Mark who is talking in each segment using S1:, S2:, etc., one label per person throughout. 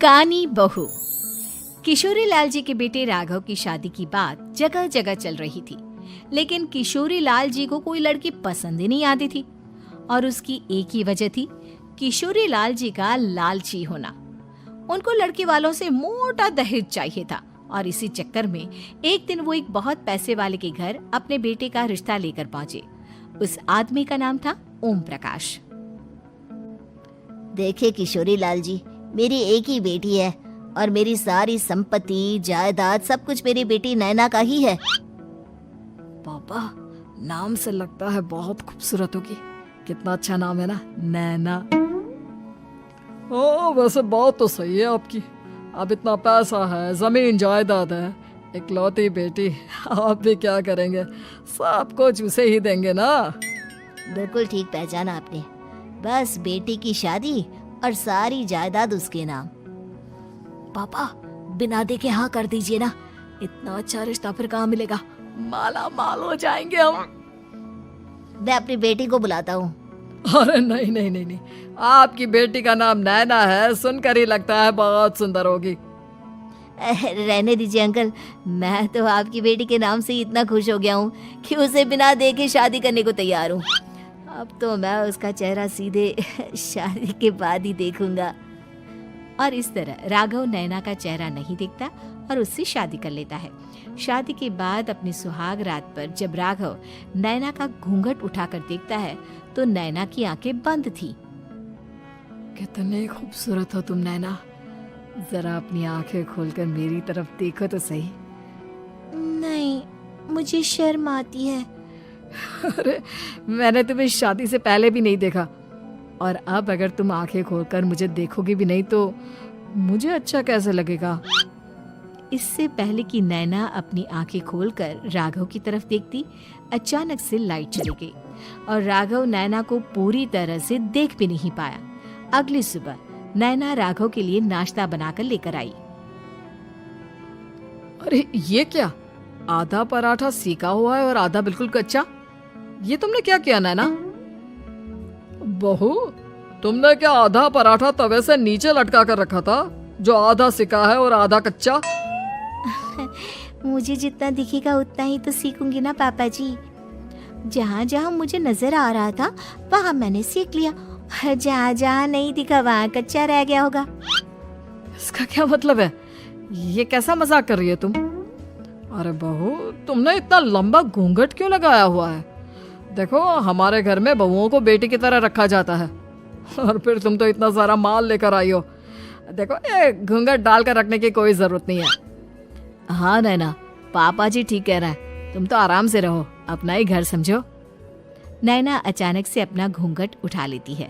S1: कानी बहू। किशोरी लाल जी के बेटे राघव की शादी की बात जगह जगह चल रही थी, लेकिन किशोरी लाल जी को कोई लड़की पसंद ही नहीं आती थी। और उसकी एक ही वजह थी, किशोरी लाल जी का लालची होना। उनको लड़की वालों से मोटा दहेज चाहिए था और इसी चक्कर में एक दिन वो एक बहुत पैसे वाले के घर अपने बेटे का रिश्ता लेकर पहुंचे। उस आदमी का नाम था ओम प्रकाश।
S2: देखे किशोरी लाल जी, मेरी एक ही बेटी है और मेरी सारी संपत्ति जायदाद सब कुछ मेरी बेटी नैना का ही है।
S3: पापा, नाम से लगता है बहुत खूबसूरत होगी। कितना अच्छा नाम है ना, नैना। ओ, वैसे बात तो सही है आपकी। अब इतना पैसा है, जमीन जायदाद है, इकलौती बेटी, आप भी क्या करेंगे? सब कुछ उसे ही देंगे ना।
S2: बिल्कुल ठीक पहचाना आपने। बस बेटी की शादी और सारी जायदाद उसके नाम।
S3: पापा, बिना देखे हाँ कर दीजिए ना। इतना अच्छा रिश्ता फिर कहाँ मिलेगा? माला माल हो जाएंगे हम।
S2: मैं अपनी बेटी को बुलाता हूँ।
S3: अरे नहीं नहीं नहीं नहीं, आपकी बेटी का नाम नैना है, सुनकर ही लगता है बहुत सुंदर होगी।
S2: रहने दीजिए अंकल, मैं तो आपकी बेटी के नाम से ही इतना खुश हो गया हूँ कि उसे बिना देखे शादी करने को तैयार हूँ। अब तो मैं उसका चेहरा सीधे शादी के बाद ही देखूंगा।
S1: और इस तरह राघव नैना का चेहरा नहीं देखता और उससे शादी कर लेता है। शादी के बाद अपनी सुहाग रात पर जब राघव नैना का घूंघट उठाकर देखता है तो नैना की आंखें बंद थी।
S3: कितनी खूबसूरत हो तुम नैना, जरा अपनी आंखें खोलकर मेरी तरफ देखो तो सही।
S2: नहीं, मुझे शर्म आती है।
S3: अरे, मैंने तुम्हें शादी से पहले भी नहीं देखा, और अब अगर तुम आंखें खोलकर मुझे देखोगी भी नहीं तो मुझे अच्छा कैसे लगेगा?
S1: इससे पहले कि नैना अपनी आंखें खोलकर राघव की तरफ देखती, अचानक से लाइट चली गई और राघव नैना को पूरी तरह से देख भी नहीं पाया। अगली सुबह नैना राघव के लिए नाश्ता बनाकर लेकर आई।
S3: अरे ये क्या, आधा पराठा सेका हुआ है और आधा बिल्कुल कच्चा। ये तुमने क्या किया नैना? बहू, तुमने क्या आधा पराठा तवे से नीचे लटका कर रखा था, जो आधा सेका है और आधा कच्चा?
S2: मुझे जितना दिखेगा उतना ही तो सीखूंगी ना पापा जी। जहाँ जहाँ मुझे नजर आ रहा था वहाँ मैंने सीख लिया, जहाँ जहाँ नहीं दिखा वहाँ कच्चा रह गया होगा।
S3: इसका क्या मतलब है? ये कैसा मजाक कर रही है तुम? अरे बहू, तुमने इतना लंबा घूंघट क्यों लगाया हुआ है? देखो, हमारे घर में बहुओं को बेटी की तरह रखा जाता है, और फिर तुम तो इतना सारा माल लेकर आई हो। देखो, ये घूंघट डालकर रखने की कोई जरूरत नहीं है। हाँ नैना, पापा जी ठीक कह रहे हैं, तुम तो आराम से रहो, अपना ही घर समझो।
S1: नैना अचानक से अपना घूंघट उठा लेती है।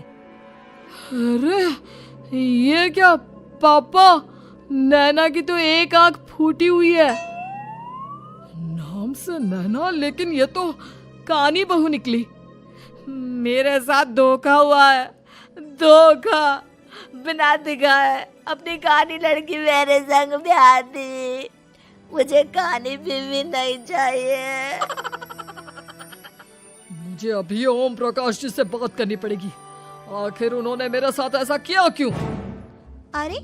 S3: अरे ये क्या पापा, नैना की तो एक आंख फूटी हुई है। नाम से नैना, लेकिन ये तो कानी बहू निकली। मेरे साथ धोखा हुआ है, धोखा।
S2: बिना दिखाए अपनी कानी लड़की मेरे संग ब्याह दी। मुझे कानी बीवी नहीं चाहिए।
S3: मुझे अभी ओम प्रकाश जी से बात करनी पड़ेगी। आखिर उन्होंने मेरे साथ ऐसा किया क्यों?
S2: अरे,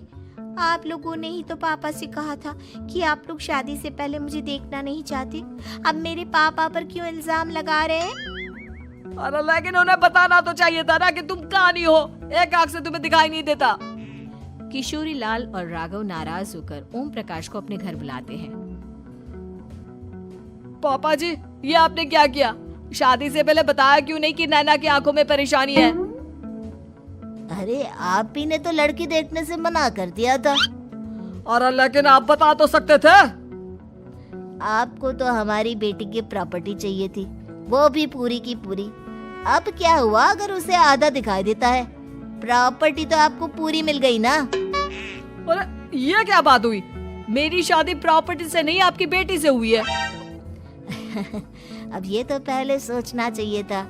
S2: आप लोगों ने ही तो पापा से कहा था कि आप लोग शादी से पहले मुझे देखना नहीं चाहते। अब मेरे पापा पर क्यों इल्जाम लगा रहे हैं?
S3: अरे लेकिन उन्हें बताना तो चाहिए था ना कि तुम कानी हो, एक आंख से तुम्हें दिखाई नहीं देता।
S1: किशोरी लाल और राघव नाराज होकर ओम प्रकाश को अपने घर बुलाते हैं।
S3: पापा जी, ये आपने क्या किया? शादी से पहले बताया क्यों नहीं कि नैना की आंखों में परेशानी है?
S2: अरे, आप ही ने तो लड़की देखने से मना कर दिया था।
S3: और लेकिन आप बता तो सकते थे।
S2: आपको तो हमारी बेटी की प्रॉपर्टी चाहिए थी, वो भी पूरी की पूरी। अब क्या हुआ अगर उसे आधा दिखाई देता है? प्रॉपर्टी तो आपको पूरी मिल गई ना।
S3: अरे ये क्या बात हुई? मेरी शादी प्रॉपर्टी से नहीं, आपकी बेटी से हुई है।
S2: अब ये तो पहले सोचना चाहिए था,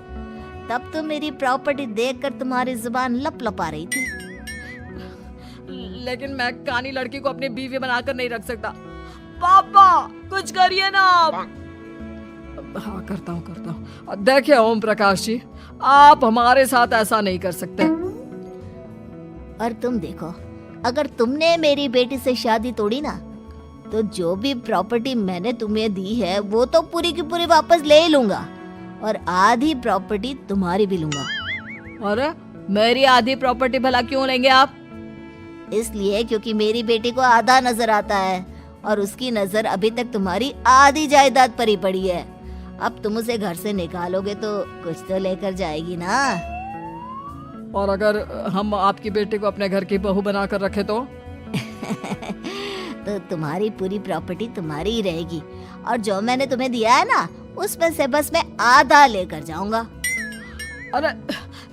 S2: तब तो मेरी प्रॉपर्टी देखकर तुम्हारी जुबान लप लपा रही थी।
S3: लेकिन मैं कानी लड़की को अपनी बीवी बनाकर नहीं रख सकता। पापा, कुछ करिए ना आप। हाँ, करता हूँ। देखिए ओम प्रकाश जी, आप हमारे साथ ऐसा नहीं कर सकते।
S2: और तुम देखो, अगर तुमने मेरी बेटी से शादी तोड़ी ना, तो जो भी प्रॉपर्टी मैंने तुम्हें दी है वो तो पूरी की पूरी वापस ले ही लूंगा, और आधी प्रॉपर्टी तुम्हारी भी लूंगा।
S3: अरे मेरी आधी प्रॉपर्टी भला क्यों लेंगे आप?
S2: इसलिए क्योंकि मेरी बेटी को आधा नजर आता है और उसकी नजर अभी तक तुम्हारी आधी जायदाद पर ही पड़ी है। अब तुम उसे घर से निकालोगे तो कुछ तो लेकर जाएगी ना।
S3: और अगर हम आपकी बेटी को अपने घर की बहू बना कर रखे तो?
S2: तो तुम्हारी पूरी प्रॉपर्टी तुम्हारी ही रहेगी, और जो मैंने तुम्हें दिया है ना, उसमें से बस मैं आधा लेकर जाऊंगा।
S3: अरे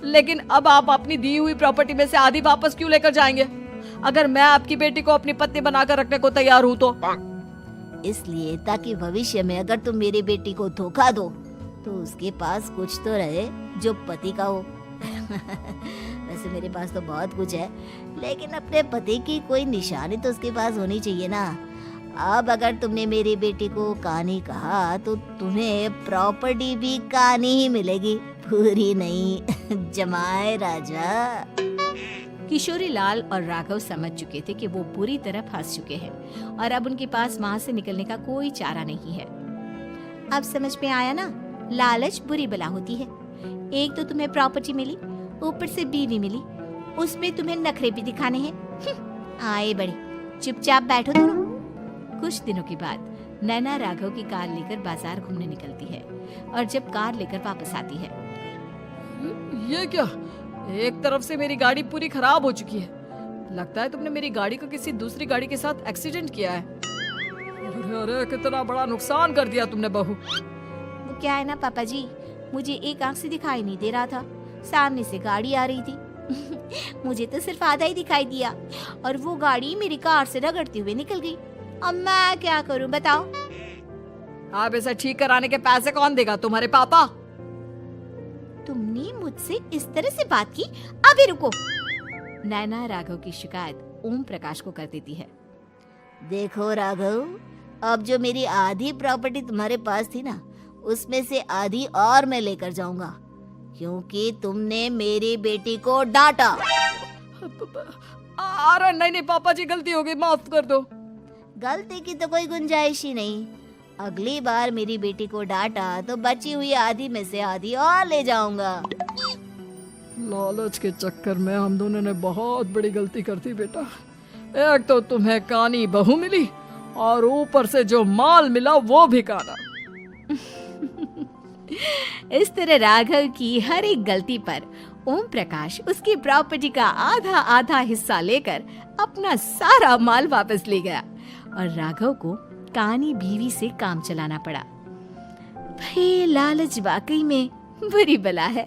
S3: लेकिन अब आप अपनी दी हुई प्रॉपर्टी में से आधी वापस क्यों लेकर जाएंगे? अगर मैं आपकी बेटी को अपनी पत्नी बनाकर रखने को तैयार हूँ तो?
S2: इसलिए ताकि भविष्य में अगर तुम मेरी बेटी को धोखा दो तो उसके पास कुछ तो रहे जो पति का हो। वैसे मेरे पास तो बहुत कुछ है, लेकिन अपने पति की कोई निशानी तो उसके पास होनी चाहिए ना। अब अगर तुमने मेरी बेटी को कानी कहा तो तुम्हें प्रॉपर्टी भी कानी ही मिलेगी, पूरी नहीं। जमाए राजा।
S1: किशोरी लाल और राघव समझ चुके थे कि वो पूरी तरह फंस चुके हैं और अब उनके पास वहां से निकलने का कोई चारा नहीं है। अब समझ में आया ना, लालच बुरी बला होती है। एक तो तुम्हें प्रॉपर्टी मिली, ऊपर से बीवी मिली, उसमें तुम्हें नखरे भी दिखाने हैं। आए बड़े, चुपचाप बैठो दोनों। कुछ दिनों के बाद नैना राघव की कार लेकर बाजार घूमने निकलती है और जब कार लेकर वापस आती है,
S3: ये क्या? एक तरफ से मेरी गाड़ी पूरी खराब हो चुकी है। लगता है तुमने मेरी गाड़ी को किसी दूसरी गाड़ी के साथ एक्सीडेंट किया है। अरे अरे कितना बड़ा नुकसान कर दिया तुमने बहू।
S1: वो क्या है ना पापा जी, मुझे एक आंख से दिखाई नहीं दे रहा था, सामने से गाड़ी आ रही थी। मुझे तो सिर्फ आधा ही दिखाई दिया और वो गाड़ी मेरी कार से रगड़ते हुए निकल गई। अब मैं क्या करूं बताओ?
S3: आप इसे ठीक कराने के पैसे कौन देगा? तुम्हारे पापा।
S1: तुमने मुझसे इस तरह से बात की? अभी रुको। नैना राघव की शिकायत ओम प्रकाश को कर देती है।
S2: देखो राघव, अब जो मेरी आधी प्रॉपर्टी तुम्हारे पास थी ना, उसमें से आधी और मैं लेकर जाऊंगा, क्योंकि तुमने मेरी बेटी को डांटा।
S3: अरे नहीं नहीं पापा जी, गलती हो गई, माफ कर दो।
S2: गलती की तो कोई गुंजाइश ही नहीं। अगली बार मेरी बेटी को डांटा तो बची हुई आधी में से आधी और ले जाऊंगा।
S3: लालच के चक्कर में हम दोनों ने बहुत बड़ी गलती कर दी बेटा। एक तो तुम्हें कानी बहू मिली और ऊपर से जो माल मिला वो भी काना।
S1: इस तरह राघव की हर एक गलती पर ओम प्रकाश उसकी प्रॉपर्टी का आधा आधा हिस्सा लेकर अपना सारा माल वापस ले गया और राघव को कानी बीवी से काम चलाना पड़ा। भाई लालच वाकई में बुरी बला है।